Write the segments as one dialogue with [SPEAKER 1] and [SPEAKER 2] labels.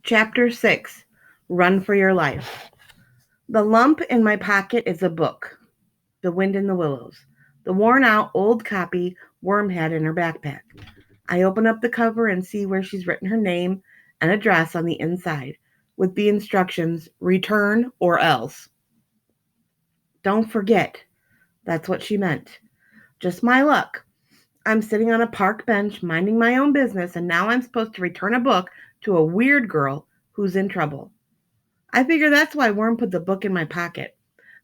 [SPEAKER 1] Chapter 6. Run for Your Life. The lump in my pocket is a book, The Wind in the Willows, the worn out old copy Worm had in her backpack. I open up the cover and see where she's written her name and address on the inside, with the instructions return or else. Don't forget, that's what she meant. Just my luck. I'm sitting on a park bench minding my own business, and now I'm supposed to return a book to a weird girl who's in trouble. I figure that's why Worm put the book in my pocket,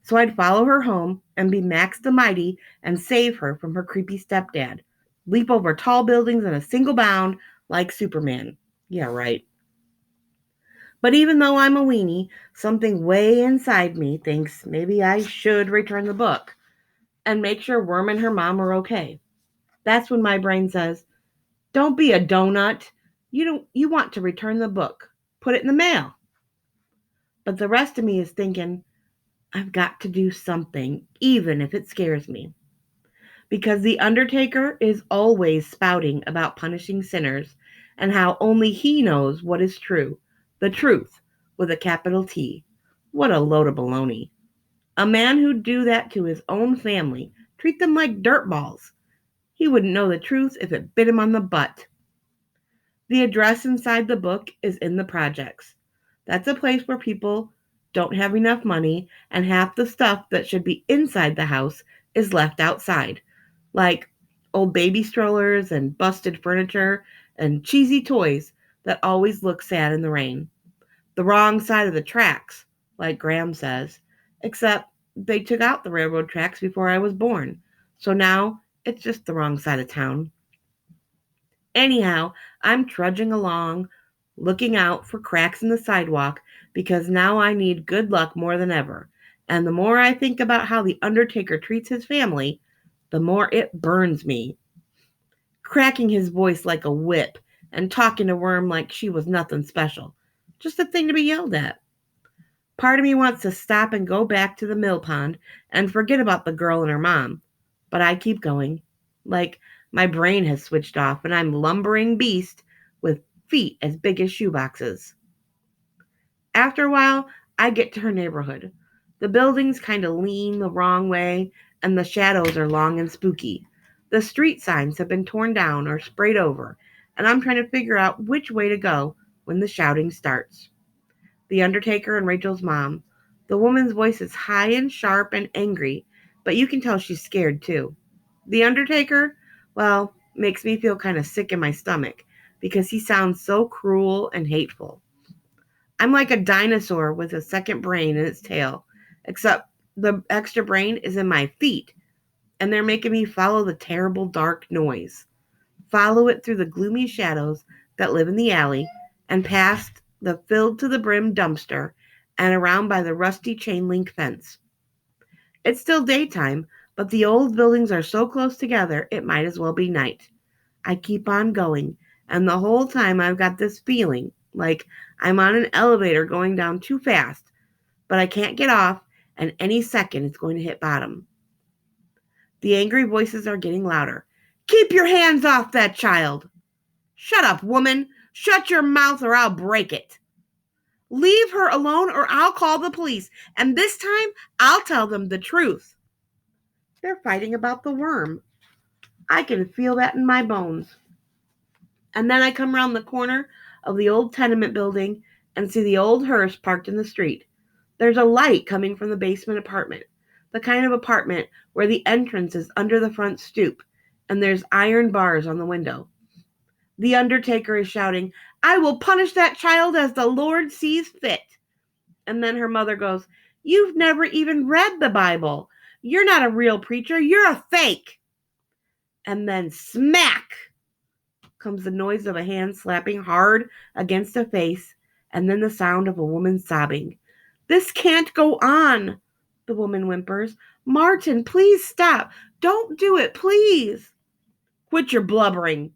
[SPEAKER 1] so I'd follow her home and be Max the Mighty and save her from her creepy stepdad. Leap over tall buildings in a single bound like Superman. Yeah, right. But even though I'm a weenie, something way inside me thinks maybe I should return the book and make sure Worm and her mom are okay. That's when my brain says, "Don't be a donut. You want to return the book. Put it in the mail." But the rest of me is thinking, I've got to do something, even if it scares me. Because the Undertaker is always spouting about punishing sinners and how only he knows what is true. The truth, with a capital T. What a load of baloney. A man who'd do that to his own family, treat them like dirtballs. He wouldn't know the truth if it bit him on the butt. The address inside the book is in the projects. That's a place where people don't have enough money and half the stuff that should be inside the house is left outside, like old baby strollers and busted furniture and cheesy toys that always look sad in the rain. The wrong side of the tracks, like Graham says, except they took out the railroad tracks before I was born, so now it's just the wrong side of town. Anyhow, I'm trudging along, looking out for cracks in the sidewalk because now I need good luck more than ever. And the more I think about how the Undertaker treats his family, the more it burns me. Cracking his voice like a whip and talking to Worm like she was nothing special. Just a thing to be yelled at. Part of me wants to stop and go back to the mill pond and forget about the girl and her mom. But I keep going. Like my brain has switched off and I'm lumbering beast with feet as big as shoeboxes. After a while, I get to her neighborhood. The buildings kind of lean the wrong way and the shadows are long and spooky. The street signs have been torn down or sprayed over, and I'm trying to figure out which way to go when the shouting starts. The Undertaker and Rachel's mom. The woman's voice is high and sharp and angry, but you can tell she's scared too. The Undertaker, well, makes me feel kind of sick in my stomach because he sounds so cruel and hateful. I'm like a dinosaur with a second brain in its tail, except the extra brain is in my feet, and they're making me follow the terrible dark noise. Follow it through the gloomy shadows that live in the alley and past the filled to the brim dumpster and around by the rusty chain link fence. It's still daytime, but the old buildings are so close together it might as well be night. I keep on going, and the whole time I've got this feeling like I'm on an elevator going down too fast, but I can't get off, and any second it's going to hit bottom. The angry voices are getting louder. Keep your hands off that child! Shut up, woman! Shut your mouth or I'll break it! Leave her alone or I'll call the police, and this time I'll tell them the truth. They're fighting about the worm. I can feel that in my bones. And then I come around the corner of the old tenement building and see the old hearse parked in the street. There's a light coming from the basement apartment, the kind of apartment where the entrance is under the front stoop, and there's iron bars on the window. The Undertaker is shouting, I will punish that child as the Lord sees fit. And then her mother goes, You've never even read the Bible. You're not a real preacher. You're a fake. And then smack comes the noise of a hand slapping hard against a face, and then the sound of a woman sobbing. This can't go on, the woman whimpers. Martin, please stop. Don't do it, please. Quit your blubbering.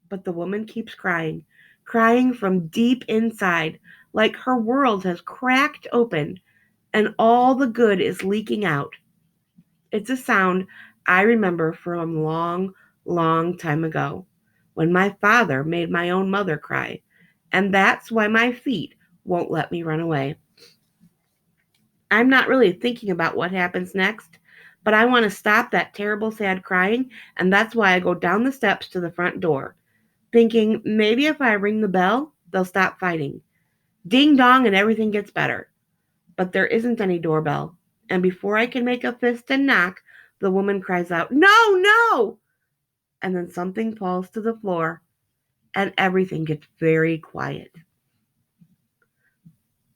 [SPEAKER 1] But the woman keeps crying, crying from deep inside, like her world has cracked open and all the good is leaking out. It's a sound I remember from a long, long time ago when my father made my own mother cry, And that's why my feet won't let me run away. I'm not really thinking about what happens next, but I want to stop that terrible, sad crying, and that's why I go down the steps to the front door, thinking maybe if I ring the bell, they'll stop fighting. Ding dong, and everything gets better. But there isn't any doorbell, and before I can make a fist and knock, the woman cries out, "No, no!" And then something falls to the floor, and everything gets very quiet.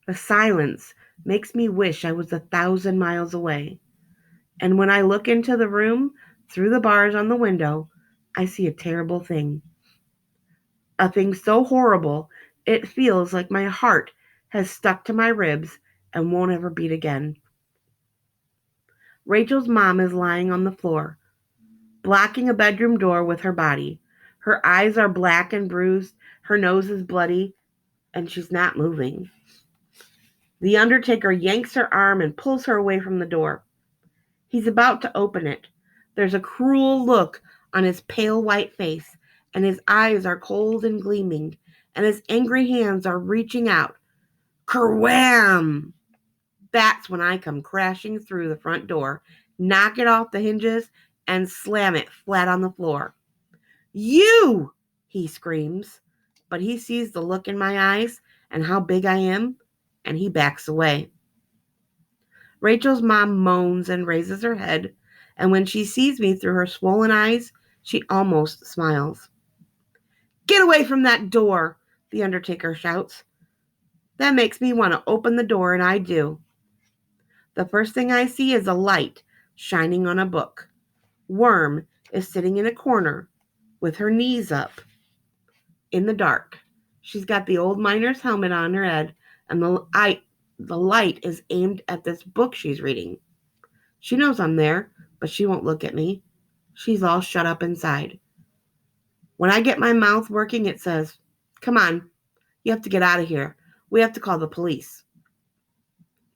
[SPEAKER 1] The silence makes me wish I was 1,000 miles away. And when I look into the room through the bars on the window, I see a terrible thing. A thing so horrible, it feels like my heart has stuck to my ribs and won't ever beat again. Rachel's mom is lying on the floor, blocking a bedroom door with her body. Her eyes are black and bruised, her nose is bloody, and she's not moving. The undertaker yanks her arm and pulls her away from the door. He's about to open it. There's a cruel look on his pale white face, and his eyes are cold and gleaming, and his angry hands are reaching out. Kerwham! That's when I come crashing through the front door, knock it off the hinges, and slam it flat on the floor. "You!" he screams, but he sees the look in my eyes and how big I am, and he backs away. Rachel's mom moans and raises her head, and when she sees me through her swollen eyes, she almost smiles. "Get away from that door!" the undertaker shouts. That makes me want to open the door, and I do. The first thing I see is a light shining on a book. Worm is sitting in a corner with her knees up in the dark. She's got the old miner's helmet on her head, and the light is aimed at this book she's reading. She knows I'm there, but she won't look at me. She's all shut up inside. When I get my mouth working, it says, "Come on, you have to get out of here. We have to call the police."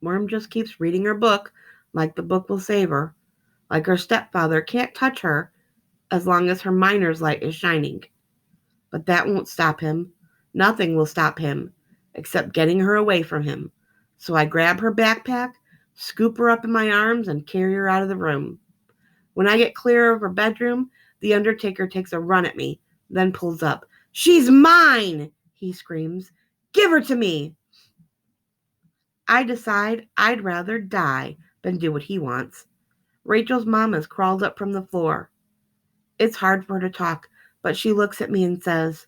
[SPEAKER 1] Worm just keeps reading her book like the book will save her, like her stepfather can't touch her as long as her miner's light is shining. But that won't stop him. Nothing will stop him except getting her away from him. So I grab her backpack, scoop her up in my arms, and carry her out of the room. When I get clear of her bedroom, the undertaker takes a run at me, then pulls up. "She's mine!" he screams. "Give her to me!" I decide I'd rather die than do what he wants. Rachel's mom has crawled up from the floor. It's hard for her to talk, but she looks at me and says,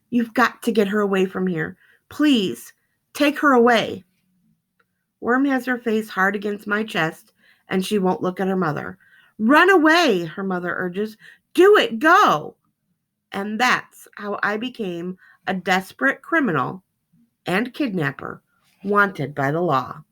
[SPEAKER 1] "You've got to get her away from here. Please, take her away." Worm has her face hard against my chest, and she won't look at her mother. "Run away," her mother urges. "Do it, go." And that's how I became a desperate criminal and kidnapper wanted by the law.